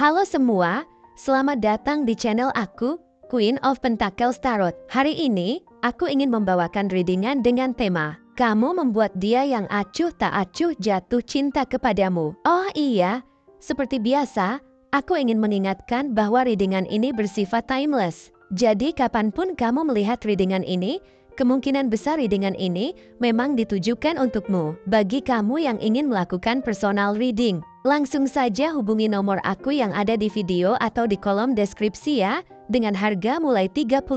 Halo semua, selamat datang di channel aku, Queen of Pentacles Tarot. Hari ini, aku ingin membawakan readingan dengan tema, kamu membuat dia yang acuh tak acuh jatuh cinta kepadamu. Oh iya, seperti biasa, aku ingin mengingatkan bahwa readingan ini bersifat timeless. Jadi kapanpun kamu melihat readingan ini, kemungkinan besar readingan ini memang ditujukan untukmu. Bagi kamu yang ingin melakukan personal reading, langsung saja hubungi nomor aku yang ada di video atau di kolom deskripsi ya, dengan harga mulai 35.000.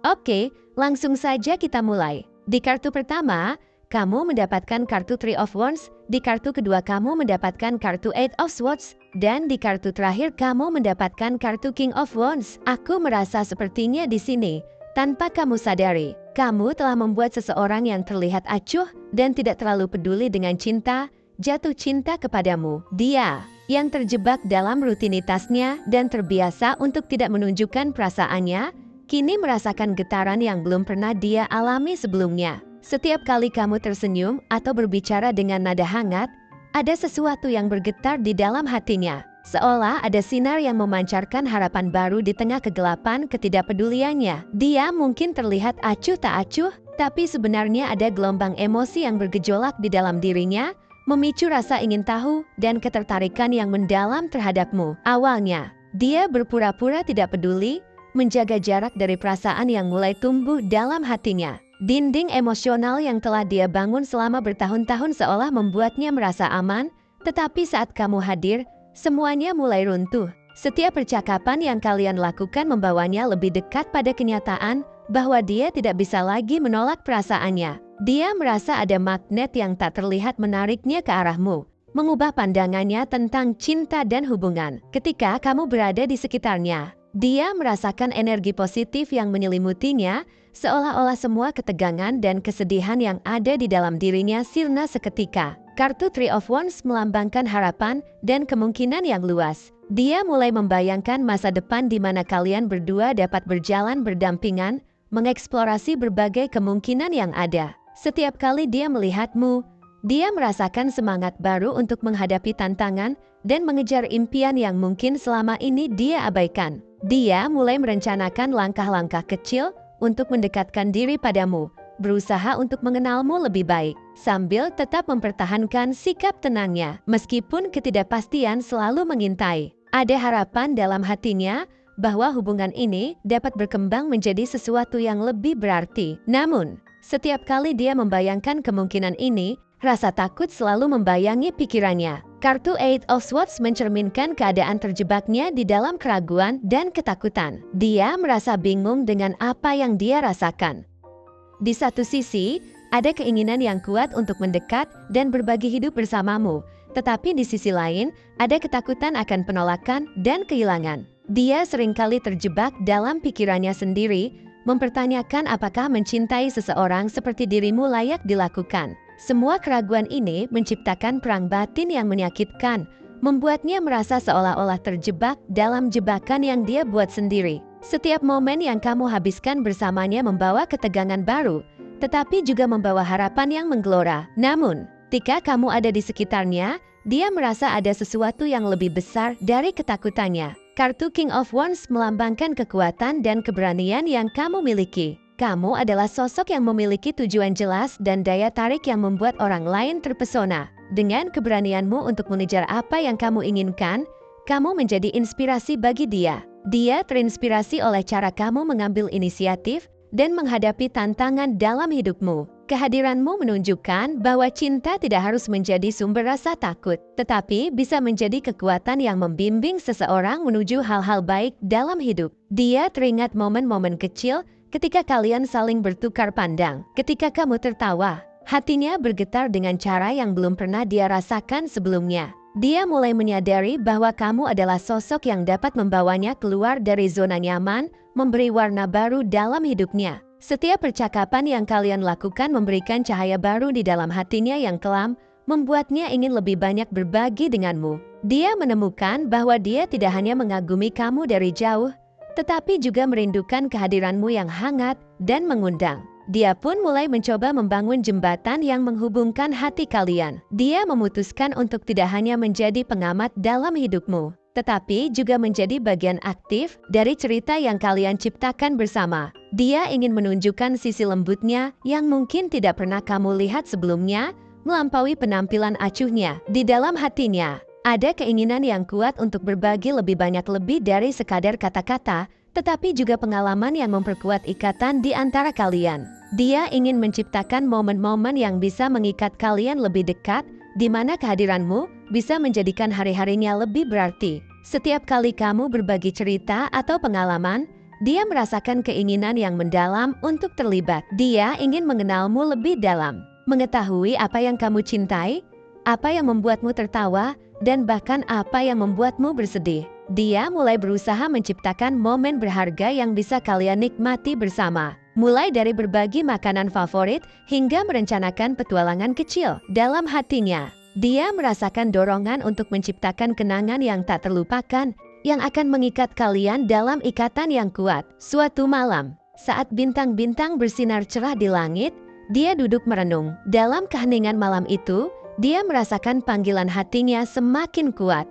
Oke, langsung saja kita mulai. Di kartu pertama, kamu mendapatkan kartu Three of Wands, di kartu kedua kamu mendapatkan kartu Eight of Swords, dan di kartu terakhir kamu mendapatkan kartu King of Wands. Aku merasa sepertinya di sini, tanpa kamu sadari, kamu telah membuat seseorang yang terlihat acuh dan tidak terlalu peduli dengan cinta, jatuh cinta kepadamu. Dia yang terjebak dalam rutinitasnya dan terbiasa untuk tidak menunjukkan perasaannya, kini merasakan getaran yang belum pernah dia alami sebelumnya. Setiap kali kamu tersenyum atau berbicara dengan nada hangat, ada sesuatu yang bergetar di dalam hatinya. Seolah ada sinar yang memancarkan harapan baru di tengah kegelapan ketidakpeduliannya. Dia mungkin terlihat acuh tak acuh, tapi sebenarnya ada gelombang emosi yang bergejolak di dalam dirinya, memicu rasa ingin tahu dan ketertarikan yang mendalam terhadapmu. Awalnya, dia berpura-pura tidak peduli, menjaga jarak dari perasaan yang mulai tumbuh dalam hatinya. Dinding emosional yang telah dia bangun selama bertahun-tahun seolah membuatnya merasa aman, tetapi saat kamu hadir, semuanya mulai runtuh. Setiap percakapan yang kalian lakukan membawanya lebih dekat pada kenyataan bahwa dia tidak bisa lagi menolak perasaannya. Dia merasa ada magnet yang tak terlihat menariknya ke arahmu, mengubah pandangannya tentang cinta dan hubungan. Ketika kamu berada di sekitarnya, dia merasakan energi positif yang menyelimutinya, seolah-olah semua ketegangan dan kesedihan yang ada di dalam dirinya sirna seketika. Kartu Three of Wands melambangkan harapan dan kemungkinan yang luas. Dia mulai membayangkan masa depan di mana kalian berdua dapat berjalan berdampingan, mengeksplorasi berbagai kemungkinan yang ada. Setiap kali dia melihatmu, dia merasakan semangat baru untuk menghadapi tantangan dan mengejar impian yang mungkin selama ini dia abaikan. Dia mulai merencanakan langkah-langkah kecil untuk mendekatkan diri padamu, berusaha untuk mengenalmu lebih baik, sambil tetap mempertahankan sikap tenangnya. Meskipun ketidakpastian selalu mengintai, ada harapan dalam hatinya bahwa hubungan ini dapat berkembang menjadi sesuatu yang lebih berarti. Namun, setiap kali dia membayangkan kemungkinan ini, rasa takut selalu membayangi pikirannya. Kartu Eight of Swords mencerminkan keadaan terjebaknya di dalam keraguan dan ketakutan. Dia merasa bingung dengan apa yang dia rasakan. Di satu sisi, ada keinginan yang kuat untuk mendekat dan berbagi hidup bersamamu. Tetapi di sisi lain, ada ketakutan akan penolakan dan kehilangan. Dia seringkali terjebak dalam pikirannya sendiri, mempertanyakan apakah mencintai seseorang seperti dirimu layak dilakukan. Semua keraguan ini menciptakan perang batin yang menyakitkan, membuatnya merasa seolah-olah terjebak dalam jebakan yang dia buat sendiri. Setiap momen yang kamu habiskan bersamanya membawa ketegangan baru, tetapi juga membawa harapan yang menggelora. Namun, ketika kamu ada di sekitarnya, dia merasa ada sesuatu yang lebih besar dari ketakutannya. Kartu King of Wands melambangkan kekuatan dan keberanian yang kamu miliki. Kamu adalah sosok yang memiliki tujuan jelas dan daya tarik yang membuat orang lain terpesona. Dengan keberanianmu untuk mengejar apa yang kamu inginkan, kamu menjadi inspirasi bagi dia. Dia terinspirasi oleh cara kamu mengambil inisiatif dan menghadapi tantangan dalam hidupmu. Kehadiranmu menunjukkan bahwa cinta tidak harus menjadi sumber rasa takut, tetapi bisa menjadi kekuatan yang membimbing seseorang menuju hal-hal baik dalam hidup. Dia teringat momen-momen kecil ketika kalian saling bertukar pandang. Ketika kamu tertawa, hatinya bergetar dengan cara yang belum pernah dia rasakan sebelumnya. Dia mulai menyadari bahwa kamu adalah sosok yang dapat membawanya keluar dari zona nyaman, memberi warna baru dalam hidupnya. Setiap percakapan yang kalian lakukan memberikan cahaya baru di dalam hatinya yang kelam, membuatnya ingin lebih banyak berbagi denganmu. Dia menemukan bahwa dia tidak hanya mengagumi kamu dari jauh, tetapi juga merindukan kehadiranmu yang hangat dan mengundang. Dia pun mulai mencoba membangun jembatan yang menghubungkan hati kalian. Dia memutuskan untuk tidak hanya menjadi pengamat dalam hidupmu, tetapi juga menjadi bagian aktif dari cerita yang kalian ciptakan bersama. Dia ingin menunjukkan sisi lembutnya yang mungkin tidak pernah kamu lihat sebelumnya, melampaui penampilan acuhnya. Di dalam hatinya, ada keinginan yang kuat untuk berbagi lebih banyak lebih dari sekadar kata-kata, tetapi juga pengalaman yang memperkuat ikatan di antara kalian. Dia ingin menciptakan momen-momen yang bisa mengikat kalian lebih dekat, di mana kehadiranmu bisa menjadikan hari-harinya lebih berarti. Setiap kali kamu berbagi cerita atau pengalaman, dia merasakan keinginan yang mendalam untuk terlibat. Dia ingin mengenalmu lebih dalam, mengetahui apa yang kamu cintai, apa yang membuatmu tertawa, dan bahkan apa yang membuatmu bersedih. Dia mulai berusaha menciptakan momen berharga yang bisa kalian nikmati bersama. Mulai dari berbagi makanan favorit hingga merencanakan petualangan kecil dalam hatinya. Dia merasakan dorongan untuk menciptakan kenangan yang tak terlupakan, yang akan mengikat kalian dalam ikatan yang kuat. Suatu malam, saat bintang-bintang bersinar cerah di langit, dia duduk merenung. Dalam keheningan malam itu, dia merasakan panggilan hatinya semakin kuat.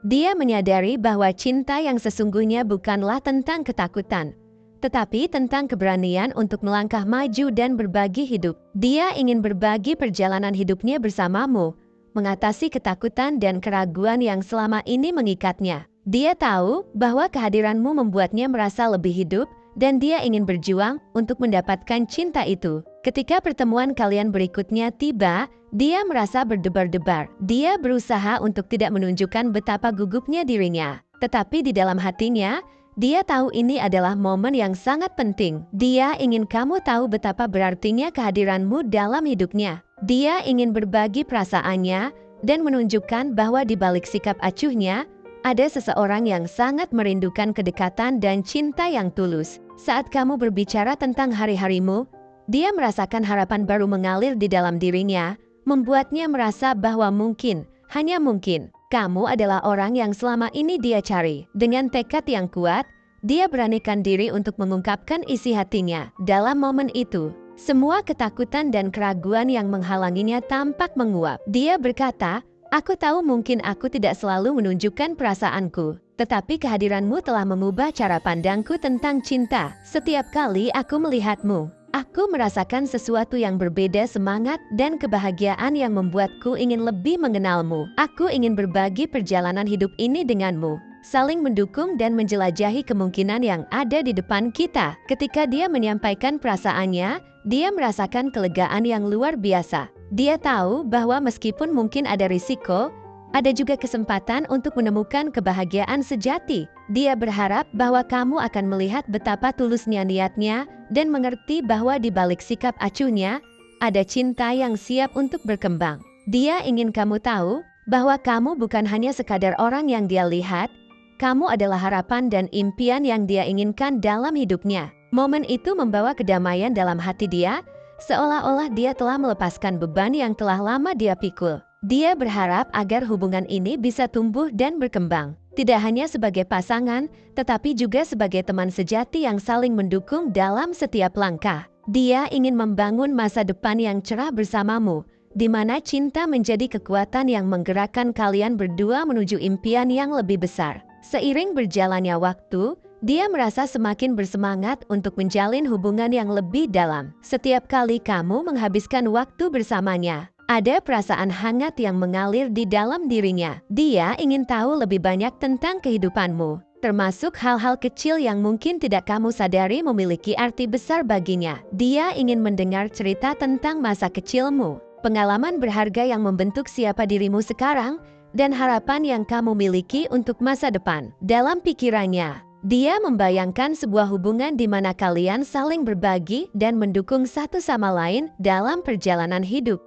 Dia menyadari bahwa cinta yang sesungguhnya bukanlah tentang ketakutan, tetapi tentang keberanian untuk melangkah maju dan berbagi hidup. Dia ingin berbagi perjalanan hidupnya bersamamu, mengatasi ketakutan dan keraguan yang selama ini mengikatnya. Dia tahu bahwa kehadiranmu membuatnya merasa lebih hidup, dan dia ingin berjuang untuk mendapatkan cinta itu. Ketika pertemuan kalian berikutnya tiba, dia merasa berdebar-debar. Dia berusaha untuk tidak menunjukkan betapa gugupnya dirinya, tetapi di dalam hatinya, dia tahu ini adalah momen yang sangat penting. Dia ingin kamu tahu betapa berartinya kehadiranmu dalam hidupnya. Dia ingin berbagi perasaannya dan menunjukkan bahwa di balik sikap acuhnya, ada seseorang yang sangat merindukan kedekatan dan cinta yang tulus. Saat kamu berbicara tentang hari-harimu, dia merasakan harapan baru mengalir di dalam dirinya, membuatnya merasa bahwa mungkin, hanya mungkin, kamu adalah orang yang selama ini dia cari. Dengan tekad yang kuat, dia beranikan diri untuk mengungkapkan isi hatinya. Dalam momen itu, semua ketakutan dan keraguan yang menghalanginya tampak menguap. Dia berkata, "Aku tahu mungkin aku tidak selalu menunjukkan perasaanku, tetapi kehadiranmu telah mengubah cara pandangku tentang cinta. Setiap kali aku melihatmu, aku merasakan sesuatu yang berbeda, semangat dan kebahagiaan yang membuatku ingin lebih mengenalmu. Aku ingin berbagi perjalanan hidup ini denganmu, saling mendukung dan menjelajahi kemungkinan yang ada di depan kita." Ketika dia menyampaikan perasaannya, dia merasakan kelegaan yang luar biasa. Dia tahu bahwa meskipun mungkin ada risiko, ada juga kesempatan untuk menemukan kebahagiaan sejati. Dia berharap bahwa kamu akan melihat betapa tulusnya niatnya dan mengerti bahwa di balik sikap acuhnya, ada cinta yang siap untuk berkembang. Dia ingin kamu tahu bahwa kamu bukan hanya sekadar orang yang dia lihat, kamu adalah harapan dan impian yang dia inginkan dalam hidupnya. Momen itu membawa kedamaian dalam hati dia, seolah-olah dia telah melepaskan beban yang telah lama dia pikul. Dia berharap agar hubungan ini bisa tumbuh dan berkembang, tidak hanya sebagai pasangan, tetapi juga sebagai teman sejati yang saling mendukung dalam setiap langkah. Dia ingin membangun masa depan yang cerah bersamamu, di mana cinta menjadi kekuatan yang menggerakkan kalian berdua menuju impian yang lebih besar. Seiring berjalannya waktu, dia merasa semakin bersemangat untuk menjalin hubungan yang lebih dalam. Setiap kali kamu menghabiskan waktu bersamanya, ada perasaan hangat yang mengalir di dalam dirinya. Dia ingin tahu lebih banyak tentang kehidupanmu, termasuk hal-hal kecil yang mungkin tidak kamu sadari memiliki arti besar baginya. Dia ingin mendengar cerita tentang masa kecilmu, pengalaman berharga yang membentuk siapa dirimu sekarang, dan harapan yang kamu miliki untuk masa depan. Dalam pikirannya, dia membayangkan sebuah hubungan di mana kalian saling berbagi dan mendukung satu sama lain dalam perjalanan hidup.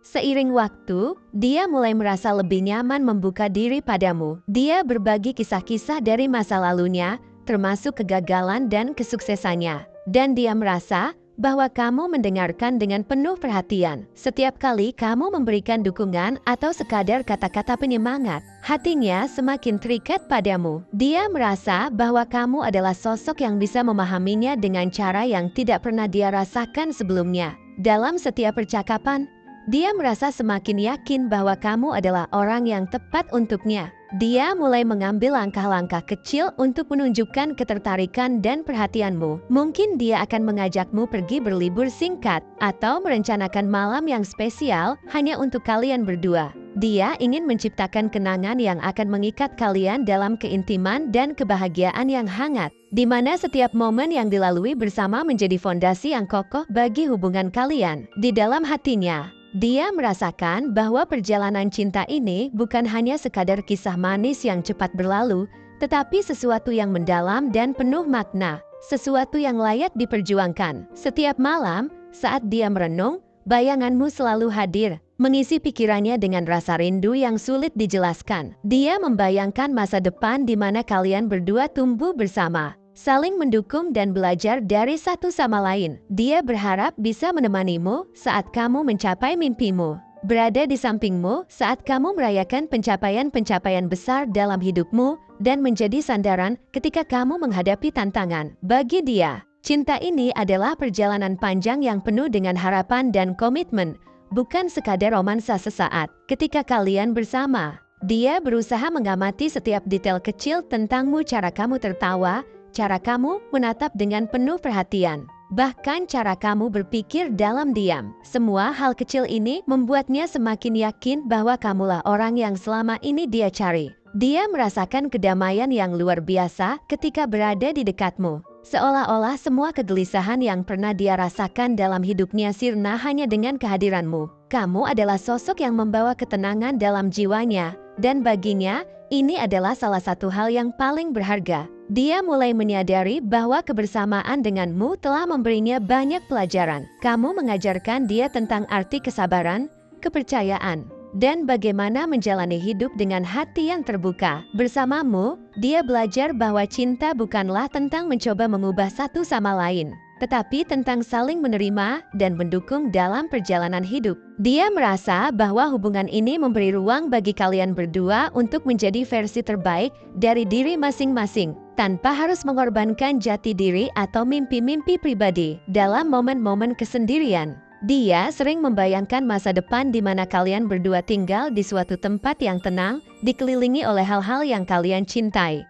Seiring waktu, dia mulai merasa lebih nyaman membuka diri padamu. Dia berbagi kisah-kisah dari masa lalunya, termasuk kegagalan dan kesuksesannya. Dan dia merasa bahwa kamu mendengarkan dengan penuh perhatian. Setiap kali kamu memberikan dukungan atau sekadar kata-kata penyemangat, hatinya semakin terikat padamu. Dia merasa bahwa kamu adalah sosok yang bisa memahaminya dengan cara yang tidak pernah dia rasakan sebelumnya. Dalam setiap percakapan, dia merasa semakin yakin bahwa kamu adalah orang yang tepat untuknya. dia mulai mengambil langkah-langkah kecil untuk menunjukkan ketertarikan dan perhatianmu. Mungkin dia akan mengajakmu pergi berlibur singkat atau merencanakan malam yang spesial hanya untuk kalian berdua. Dia ingin menciptakan kenangan yang akan mengikat kalian dalam keintiman dan kebahagiaan yang hangat, di mana setiap momen yang dilalui bersama menjadi fondasi yang kokoh bagi hubungan kalian. Di dalam hatinya, dia merasakan bahwa perjalanan cinta ini bukan hanya sekadar kisah manis yang cepat berlalu, tetapi sesuatu yang mendalam dan penuh makna, sesuatu yang layak diperjuangkan. Setiap malam, saat dia merenung, bayanganmu selalu hadir, mengisi pikirannya dengan rasa rindu yang sulit dijelaskan. Dia membayangkan masa depan di mana kalian berdua tumbuh bersama, saling mendukung dan belajar dari satu sama lain. Dia berharap bisa menemanimu saat kamu mencapai mimpimu, berada di sampingmu saat kamu merayakan pencapaian-pencapaian besar dalam hidupmu, dan menjadi sandaran ketika kamu menghadapi tantangan. Bagi dia, cinta ini adalah perjalanan panjang yang penuh dengan harapan dan komitmen, bukan sekadar romansa sesaat. Ketika kalian bersama, dia berusaha mengamati setiap detail kecil tentangmu, cara kamu tertawa, cara kamu menatap dengan penuh perhatian, bahkan cara kamu berpikir dalam diam. Semua hal kecil ini membuatnya semakin yakin bahwa kamulah orang yang selama ini dia cari. Dia merasakan kedamaian yang luar biasa ketika berada di dekatmu. Seolah-olah semua kegelisahan yang pernah dia rasakan dalam hidupnya sirna hanya dengan kehadiranmu. Kamu adalah sosok yang membawa ketenangan dalam jiwanya, dan baginya, ini adalah salah satu hal yang paling berharga. Dia mulai menyadari bahwa kebersamaan denganmu telah memberinya banyak pelajaran. Kamu mengajarkan dia tentang arti kesabaran, kepercayaan, dan bagaimana menjalani hidup dengan hati yang terbuka. Bersamamu, dia belajar bahwa cinta bukanlah tentang mencoba mengubah satu sama lain, tetapi tentang saling menerima dan mendukung dalam perjalanan hidup. Dia merasa bahwa hubungan ini memberi ruang bagi kalian berdua untuk menjadi versi terbaik dari diri masing-masing, tanpa harus mengorbankan jati diri atau mimpi-mimpi pribadi. Dalam momen-momen kesendirian, dia sering membayangkan masa depan di mana kalian berdua tinggal di suatu tempat yang tenang, dikelilingi oleh hal-hal yang kalian cintai.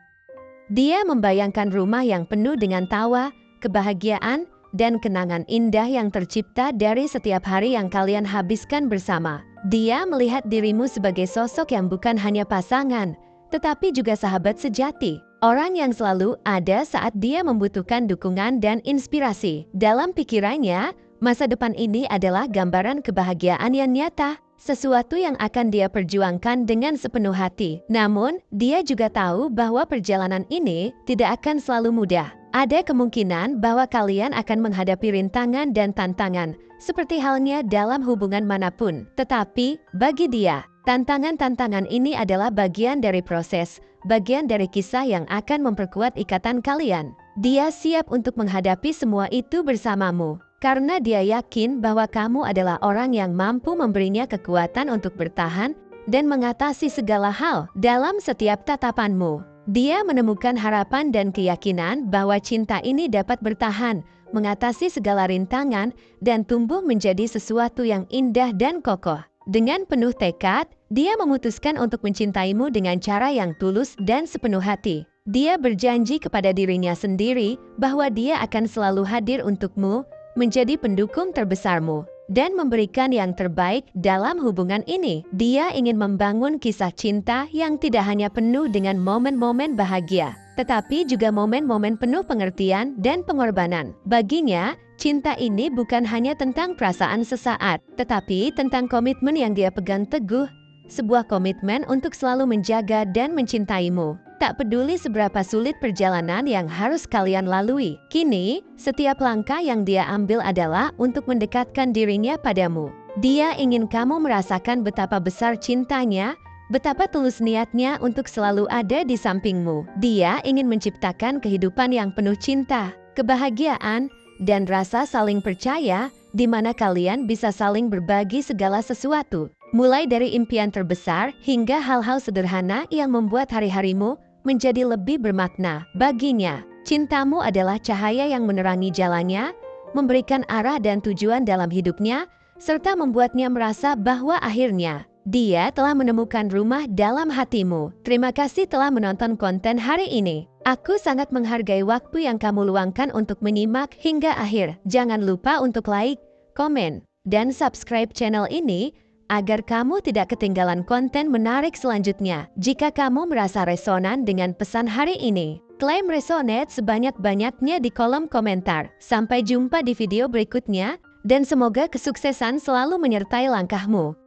Dia membayangkan rumah yang penuh dengan tawa, kebahagiaan, dan kenangan indah yang tercipta dari setiap hari yang kalian habiskan bersama. Dia melihat dirimu sebagai sosok yang bukan hanya pasangan, tetapi juga sahabat sejati. Orang yang selalu ada saat dia membutuhkan dukungan dan inspirasi. Dalam pikirannya, masa depan ini adalah gambaran kebahagiaan yang nyata, sesuatu yang akan dia perjuangkan dengan sepenuh hati. Namun, dia juga tahu bahwa perjalanan ini tidak akan selalu mudah. Ada kemungkinan bahwa kalian akan menghadapi rintangan dan tantangan, seperti halnya dalam hubungan manapun. Tetapi, bagi dia, tantangan-tantangan ini adalah bagian dari proses, bagian dari kisah yang akan memperkuat ikatan kalian. Dia siap untuk menghadapi semua itu bersamamu, karena dia yakin bahwa kamu adalah orang yang mampu memberinya kekuatan untuk bertahan dan mengatasi segala hal. Dalam setiap tatapanmu, dia menemukan harapan dan keyakinan bahwa cinta ini dapat bertahan, mengatasi segala rintangan, dan tumbuh menjadi sesuatu yang indah dan kokoh. Dengan penuh tekad, dia memutuskan untuk mencintaimu dengan cara yang tulus dan sepenuh hati. Dia berjanji kepada dirinya sendiri bahwa dia akan selalu hadir untukmu, menjadi pendukung terbesarmu, dan memberikan yang terbaik dalam hubungan ini. Dia ingin membangun kisah cinta yang tidak hanya penuh dengan momen-momen bahagia, tetapi juga momen-momen penuh pengertian dan pengorbanan. Baginya, cinta ini bukan hanya tentang perasaan sesaat, tetapi tentang komitmen yang dia pegang teguh, sebuah komitmen untuk selalu menjaga dan mencintaimu. Tak peduli seberapa sulit perjalanan yang harus kalian lalui. Kini, setiap langkah yang dia ambil adalah untuk mendekatkan dirinya padamu. Dia ingin kamu merasakan betapa besar cintanya, betapa tulus niatnya untuk selalu ada di sampingmu. Dia ingin menciptakan kehidupan yang penuh cinta, kebahagiaan, dan rasa saling percaya, di mana kalian bisa saling berbagi segala sesuatu. Mulai dari impian terbesar hingga hal-hal sederhana yang membuat hari-harimu menjadi lebih bermakna. Baginya, cintamu adalah cahaya yang menerangi jalannya, memberikan arah dan tujuan dalam hidupnya, serta membuatnya merasa bahwa akhirnya Dia telah menemukan rumah dalam hatimu. Terima kasih telah menonton konten hari ini. Aku sangat menghargai waktu yang kamu luangkan untuk menyimak hingga akhir. Jangan lupa untuk like, komen, dan subscribe channel ini agar kamu tidak ketinggalan konten menarik selanjutnya. Jika kamu merasa resonan dengan pesan hari ini, klaim resonate sebanyak-banyaknya di kolom komentar. Sampai jumpa di video berikutnya, dan semoga kesuksesan selalu menyertai langkahmu.